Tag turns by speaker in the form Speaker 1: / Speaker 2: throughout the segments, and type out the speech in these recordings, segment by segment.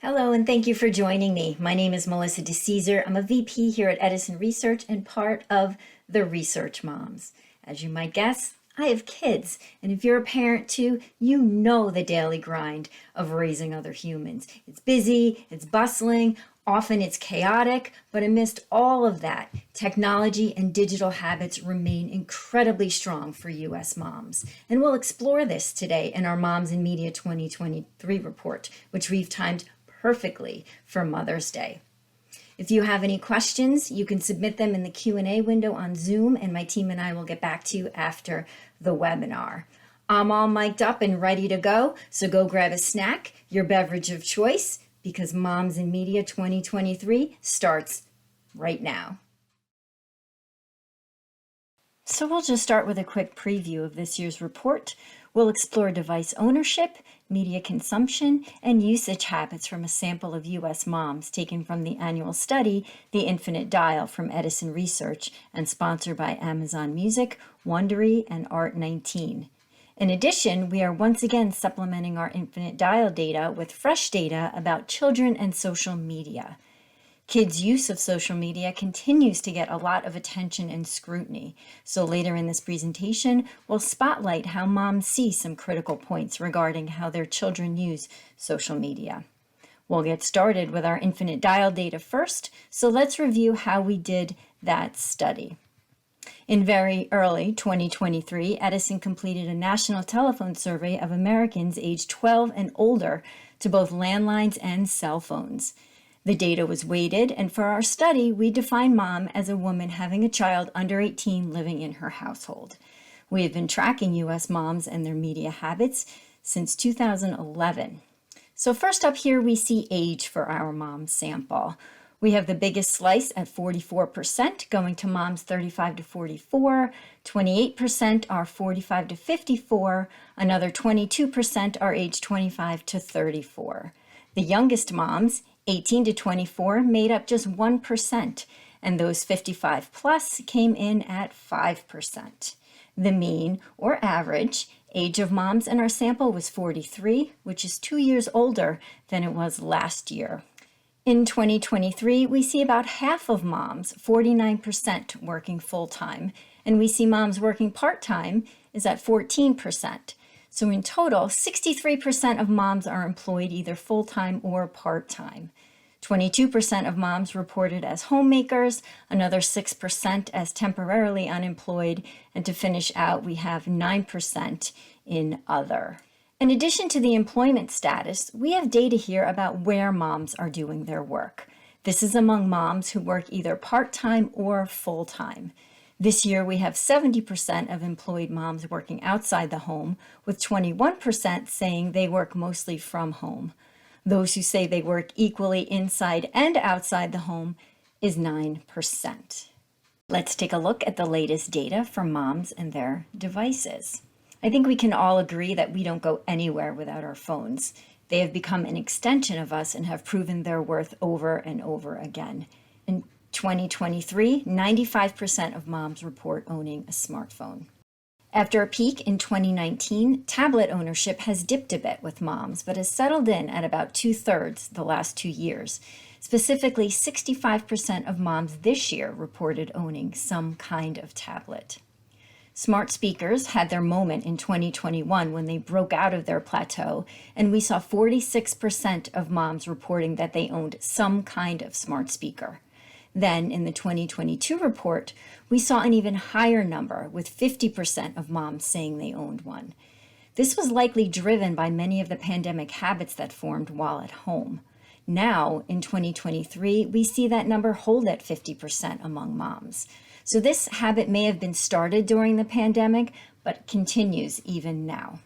Speaker 1: Hello, and thank you for joining me. My name is Melissa DeCesar. I'm a VP here at Edison Research and part of the Research Moms. As you might guess, I have kids, and if you're a parent too, you know the daily grind of raising other humans. It's busy, it's bustling, often it's chaotic, but amidst all of that, technology and digital habits remain incredibly strong for U.S. moms. And we'll explore this today in our Moms in Media 2023 report, which we've timed perfectly for Mother's Day. If you have any questions, you can submit them in the Q&A window on Zoom, and my team and I will get back to you after the webinar. I'm all mic'd up and ready to go, so go grab a snack, your beverage of choice, because Moms in Media 2023 starts right now. So we'll just start with a quick preview of this year's report. We'll explore device ownership, media consumption, and usage habits from a sample of U.S. moms taken from the annual study, The Infinite Dial from Edison Research, and sponsored by Amazon Music, Wondery, and Art19. In addition, we are once again supplementing our Infinite Dial data with fresh data about children and social media. Kids' use of social media continues to get a lot of attention and scrutiny. So later in this presentation, we'll spotlight how moms see some critical points regarding how their children use social media. We'll get started with our Infinite Dial data first, so let's review how we did that study. In very early 2023, Edison completed a national telephone survey of Americans aged 12 and older to both landlines and cell phones. The data was weighted, and for our study, we defined mom as a woman having a child under 18 living in her household. We have been tracking U.S. moms and their media habits since 2011. So first up here, we see age for our mom sample. We have the biggest slice at 44% going to moms 35 to 44, 28% are 45 to 54, another 22% are age 25 to 34. The youngest moms, 18 to 24, made up just 1%, and those 55 plus came in at 5%. The mean, or average, age of moms in our sample was 43, which is 2 years older than it was last year. In 2023, we see about half of moms, 49%, working full-time, and we see moms working part-time is at 14%. So in total, 63% of moms are employed either full-time or part-time. 22% of moms reported as homemakers, another 6% as temporarily unemployed, and to finish out, we have 9% in other. In addition to the employment status, we have data here about where moms are doing their work. This is among moms who work either part-time or full-time. This year, we have 70% of employed moms working outside the home, with 21% saying they work mostly from home. Those who say they work equally inside and outside the home is 9%. Let's take a look at the latest data for moms and their devices. I think we can all agree that we don't go anywhere without our phones. They have become an extension of us and have proven their worth over and over again. In 2023, 95% of moms report owning a smartphone. After a peak in 2019, tablet ownership has dipped a bit with moms, but has settled in at about 2/3 the last 2 years. Specifically, 65% of moms this year reported owning some kind of tablet. Smart speakers had their moment in 2021 when they broke out of their plateau, and we saw 46% of moms reporting that they owned some kind of smart speaker. Then, in the 2022 report, we saw an even higher number, with 50% of moms saying they owned one. This was likely driven by many of the pandemic habits that formed while at home. Now, in 2023, we see that number hold at 50% among moms. So this habit may have been started during the pandemic, but continues even now.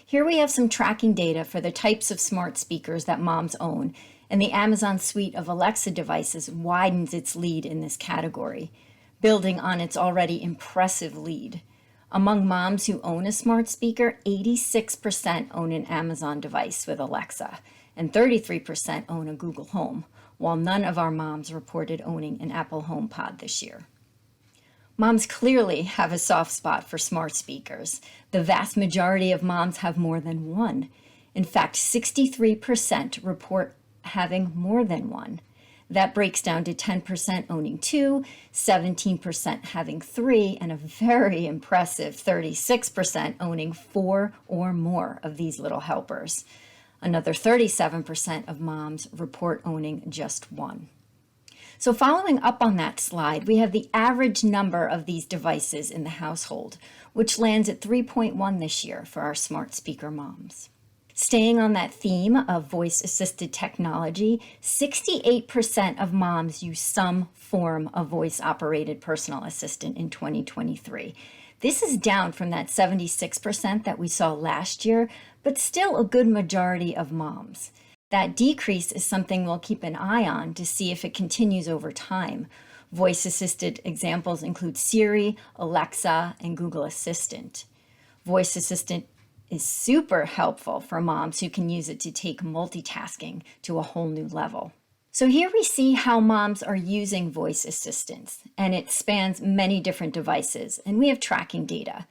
Speaker 1: Here we have some tracking data for the types of smart speakers that moms own, and the Amazon suite of Alexa devices widens its lead in this category, building on its already impressive lead. Among moms who own a smart speaker, 86% own an Amazon device with Alexa, and 33% own a Google Home, while none of our moms reported owning an Apple HomePod this year. Moms clearly have a soft spot for smart speakers. The vast majority of moms have more than one. In fact, 63% report having more than one. That breaks down to 10% owning two, 17% having three, and a very impressive 36% owning four or more of these little helpers. Another 37% of moms report owning just one. So following up on that slide, we have the average number of these devices in the household, which lands at 3.1 this year for our smart speaker moms. Staying on that theme of voice-assisted technology, 68% of moms use some form of voice-operated personal assistant in 2023. This is down from that 76% that we saw last year, but still a good majority of moms. That decrease is something we'll keep an eye on to see if it continues over time. Voice-assisted examples include Siri, Alexa, and Google Assistant. Voice Assistant is super helpful for moms who can use it to take multitasking to a whole new level. So here we see how moms are using voice assistants, and it spans many different devices, and we have tracking data.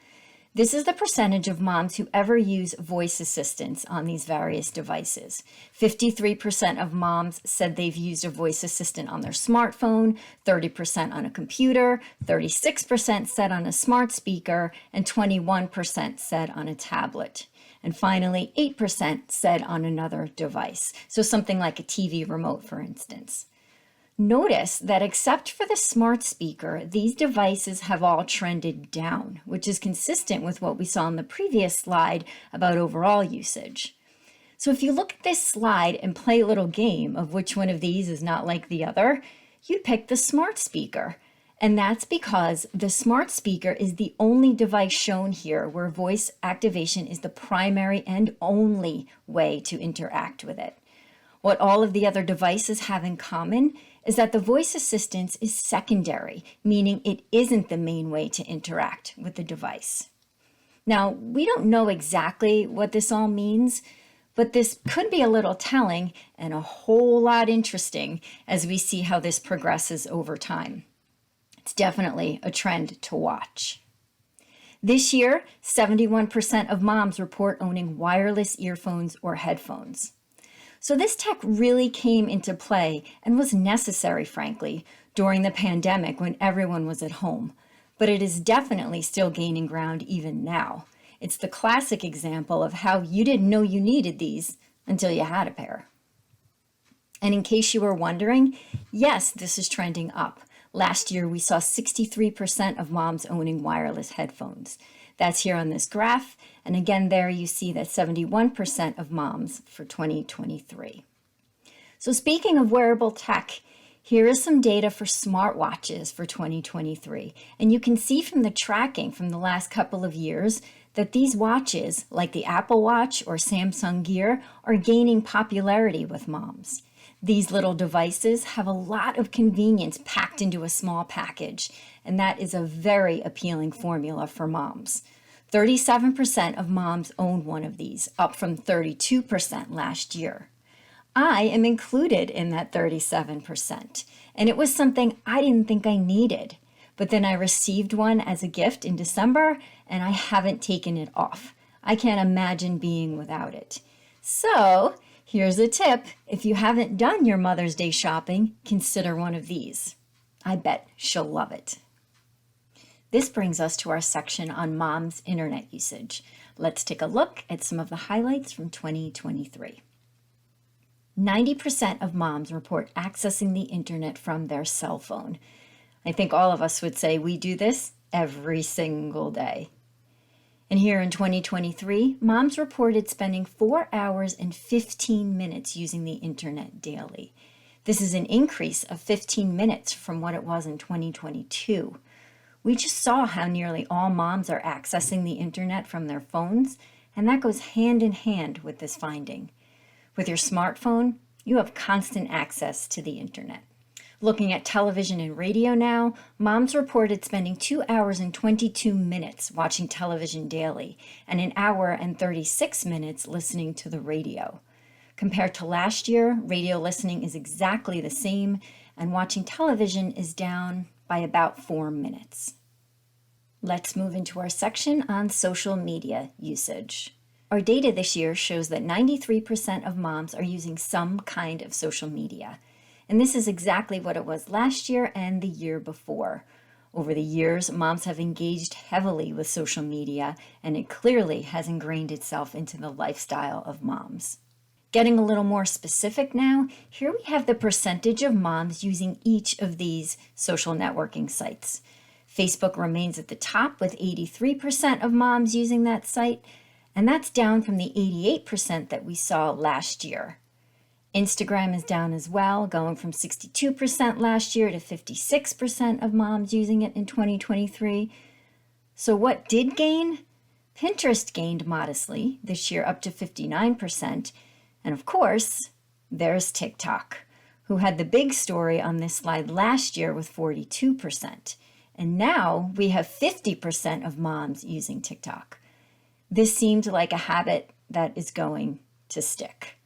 Speaker 1: This is the percentage of moms who ever use voice assistants on these various devices. 53% of moms said they've used a voice assistant on their smartphone, 30% on a computer, 36% said on a smart speaker, and 21% said on a tablet. And finally, 8% said on another device, so something like a TV remote, for instance. Notice that except for the smart speaker, these devices have all trended down, which is consistent with what we saw in the previous slide about overall usage. So if you look at this slide and play a little game of which one of these is not like the other, you'd pick the smart speaker. And that's because the smart speaker is the only device shown here where voice activation is the primary and only way to interact with it. What all of the other devices have in common is that the voice assistant is secondary, meaning it isn't the main way to interact with the device. Now, we don't know exactly what this all means, but this could be a little telling and a whole lot interesting as we see how this progresses over time. It's definitely a trend to watch. This year, 71% of moms report owning wireless earphones or headphones. So this tech really came into play and was necessary, frankly, during the pandemic when everyone was at home. But it is definitely still gaining ground even now. It's the classic example of how you didn't know you needed these until you had a pair. And in case you were wondering, yes, this is trending up. Last year, we saw 63% of moms owning wireless headphones. That's here on this graph. And again, there you see that 71% of moms for 2023. So speaking of wearable tech, here is some data for smartwatches for 2023. And you can see from the tracking from the last couple of years that these watches, like the Apple Watch or Samsung Gear, are gaining popularity with moms. These little devices have a lot of convenience packed into a small package, and that is a very appealing formula for moms. 37% of moms own one of these, up from 32% last year. I am included in that 37%, and it was something I didn't think I needed. But then I received one as a gift in December, and I haven't taken it off. I can't imagine being without it. So, here's a tip. If you haven't done your Mother's Day shopping, consider one of these. I bet she'll love it. This brings us to our section on mom's internet usage. Let's take a look at some of the highlights from 2023. 90% of moms report accessing the internet from their cell phone. I think all of us would say we do this every single day. And here in 2023, moms reported spending 4 hours and 15 minutes using the internet daily. This is an increase of 15 minutes from what it was in 2022. We just saw how nearly all moms are accessing the internet from their phones, and that goes hand in hand with this finding. With your smartphone, you have constant access to the internet. Looking at television and radio now, moms reported spending 2 hours and 22 minutes watching television daily, and 1 hour and 36 minutes listening to the radio. Compared to last year, radio listening is exactly the same, and watching television is down by about 4 minutes. Let's move into our section on social media usage. Our data this year shows that 93% of moms are using some kind of social media. And this is exactly what it was last year and the year before. Over the years, moms have engaged heavily with social media, and it clearly has ingrained itself into the lifestyle of moms. Getting a little more specific now, here we have the percentage of moms using each of these social networking sites. Facebook remains at the top with 83% of moms using that site, and that's down from the 88% that we saw last year. Instagram is down as well, going from 62% last year to 56% of moms using it in 2023. So what did gain? Pinterest gained modestly this year, up to 59%. And of course, there's TikTok, who had the big story on this slide last year with 42%. And now we have 50% of moms using TikTok. This seemed like a habit that is going to stick.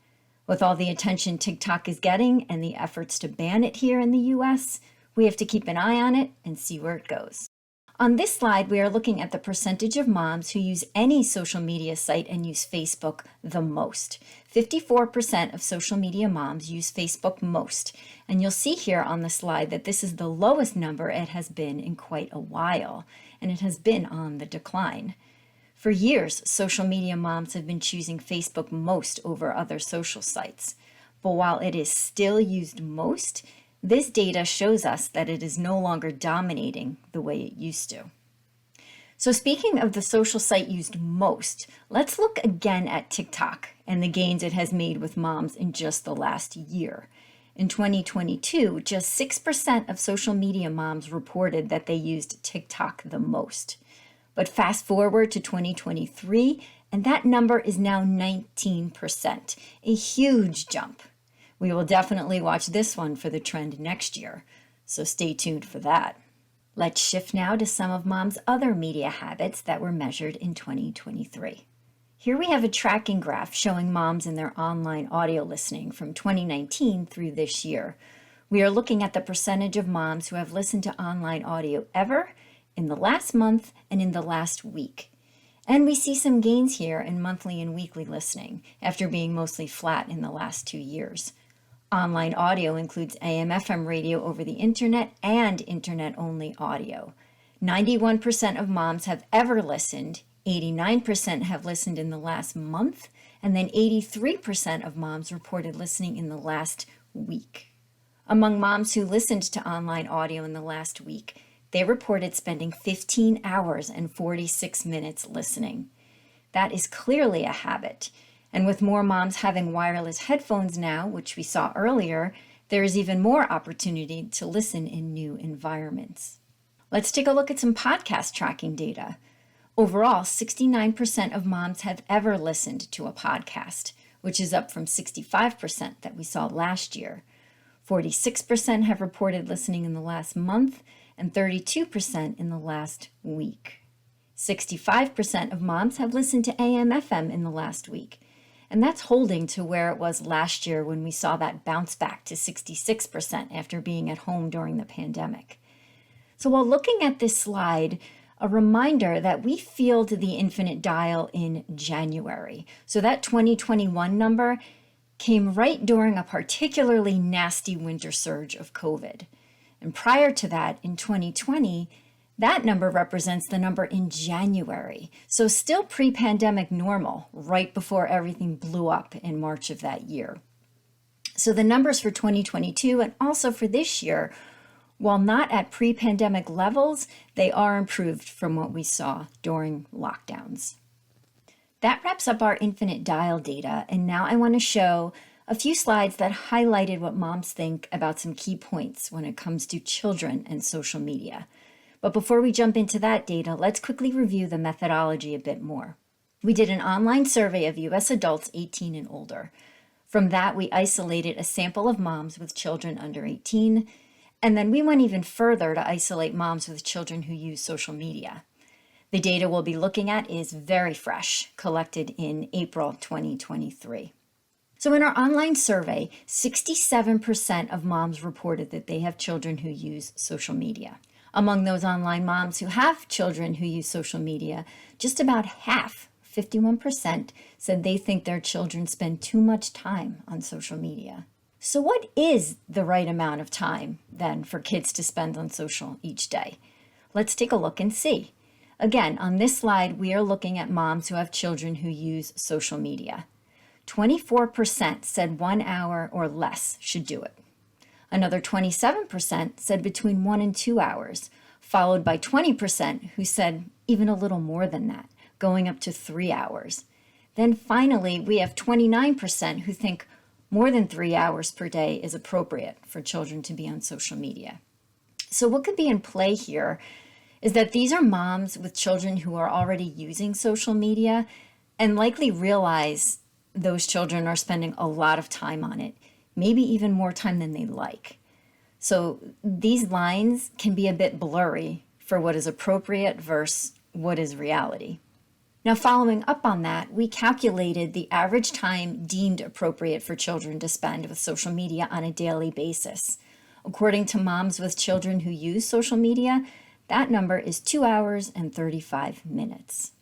Speaker 1: With all the attention TikTok is getting and the efforts to ban it here in the US, we have to keep an eye on it and see where it goes. On this slide, we are looking at the percentage of moms who use any social media site and use Facebook the most. 54% of social media moms use Facebook most. And you'll see here on the slide that this is the lowest number it has been in quite a while, and it has been on the decline. For years, social media moms have been choosing Facebook most over other social sites. But while it is still used most, this data shows us that it is no longer dominating the way it used to. So speaking of the social site used most, let's look again at TikTok and the gains it has made with moms in just the last year. In 2022, just 6% of social media moms reported that they used TikTok the most. But fast forward to 2023, and that number is now 19%, a huge jump. We will definitely watch this one for the trend next year, so stay tuned for that. Let's shift now to some of mom's other media habits that were measured in 2023. Here we have a tracking graph showing moms in their online audio listening from 2019 through this year. We are looking at the percentage of moms who have listened to online audio ever in the last month and in the last week. And we see some gains here in monthly and weekly listening after being mostly flat in the last 2 years. Online audio includes AM/FM radio over the internet and internet-only audio. 91% of moms have ever listened, 89% have listened in the last month, and then 83% of moms reported listening in the last week. Among moms who listened to online audio in the last week, they reported spending 15 hours and 46 minutes listening. That is clearly a habit. And with more moms having wireless headphones now, which we saw earlier, there is even more opportunity to listen in new environments. Let's take a look at some podcast tracking data. Overall, 69% of moms have ever listened to a podcast, which is up from 65% that we saw last year. 46% have reported listening in the last month, and 32% in the last week. 65% of moms have listened to AM/FM in the last week. And that's holding to where it was last year when we saw that bounce back to 66% after being at home during the pandemic. So while looking at this slide, a reminder that we fielded the Infinite Dial in January. So that 2021 number came right during a particularly nasty winter surge of COVID. And prior to that, in 2020, that number represents the number in January, so still pre-pandemic normal, right before everything blew up in March of that year. So the numbers for 2022 and also for this year, while not at pre-pandemic levels, they are improved from what we saw during lockdowns. That wraps up our Infinite Dial data, and now I want to show a few slides that highlighted what moms think about some key points when it comes to children and social media. But before we jump into that data, let's quickly review the methodology a bit more. We did an online survey of U.S. adults 18 and older. From that, we isolated a sample of moms with children under 18, and then we went even further to isolate moms with children who use social media. The data we'll be looking at is very fresh, collected in April 2023. So in our online survey, 67% of moms reported that they have children who use social media. Among those online moms who have children who use social media, just about half, 51%, said they think their children spend too much time on social media. So what is the right amount of time, then, for kids to spend on social each day? Let's take a look and see. Again, on this slide, we are looking at moms who have children who use social media. 24% said 1 hour or less should do it. Another 27% said between 1 and 2 hours, followed by 20% who said even a little more than that, going up to 3 hours. Then finally, we have 29% who think more than 3 hours per day is appropriate for children to be on social media. So what could be in play here is that these are moms with children who are already using social media and likely realize those children are spending a lot of time on it, maybe even more time than they like. So these lines can be a bit blurry for what is appropriate versus what is reality. Now, following up on that, we calculated the average time deemed appropriate for children to spend with social media on a daily basis. According to moms with children who use social media, that number is 2 hours and 35 minutes.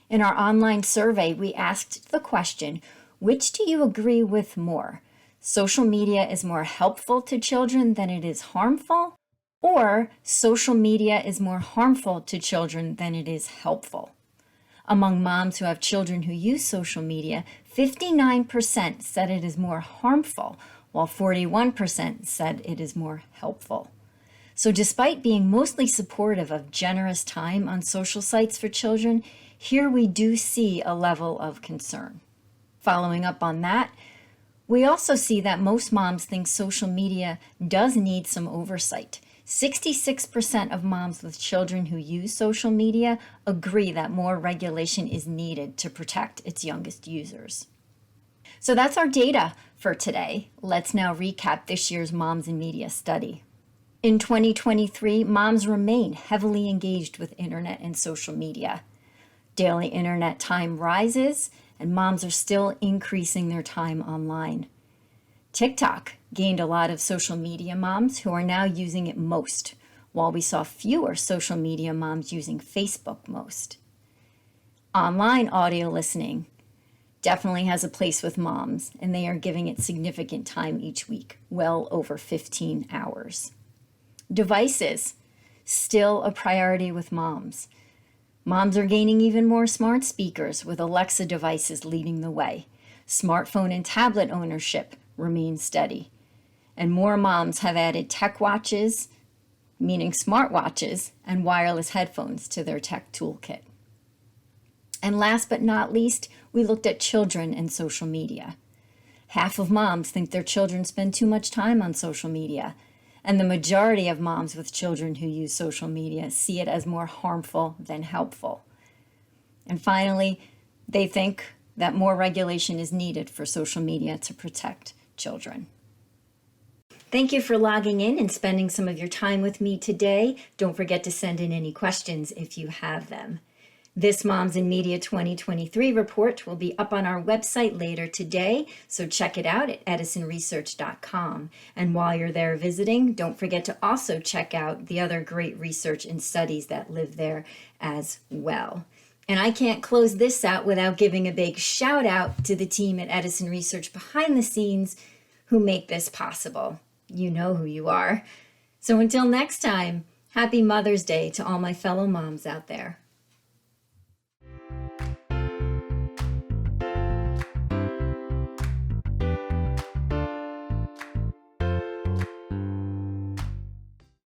Speaker 1: In our online survey, we asked the question, which do you agree with more? Social media is more helpful to children than it is harmful, or social media is more harmful to children than it is helpful? Among moms who have children who use social media, 59% said it is more harmful, while 41% said it is more helpful. So despite being mostly supportive of generous time on social sites for children, here we do see a level of concern. Following up on that, we also see that most moms think social media does need some oversight. 66% of moms with children who use social media agree that more regulation is needed to protect its youngest users. So that's our data for today. Let's now recap this year's Moms in Media study. In 2023, moms remain heavily engaged with internet and social media. Daily internet time rises, and moms are still increasing their time online. TikTok gained a lot of social media moms who are now using it most, while we saw fewer social media moms using Facebook most. Online audio listening definitely has a place with moms, and they are giving it significant time each week, well over 15 hours. Devices, still a priority with moms. Moms are gaining even more smart speakers, with Alexa devices leading the way. Smartphone and tablet ownership remains steady. And more moms have added tech watches, meaning smartwatches, and wireless headphones to their tech toolkit. And last but not least, we looked at children and social media. Half of moms think their children spend too much time on social media, and the majority of moms with children who use social media see it as more harmful than helpful. And finally, they think that more regulation is needed for social media to protect children. Thank you for logging in and spending some of your time with me today. Don't forget to send in any questions if you have them. This Moms in Media 2023 report will be up on our website later today, so check it out at edisonresearch.com. And while you're there visiting, don't forget to also check out the other great research and studies that live there as well. And I can't close this out without giving a big shout out to the team at Edison Research behind the scenes who make this possible. You know who you are. So until next time, happy Mother's Day to all my fellow moms out there.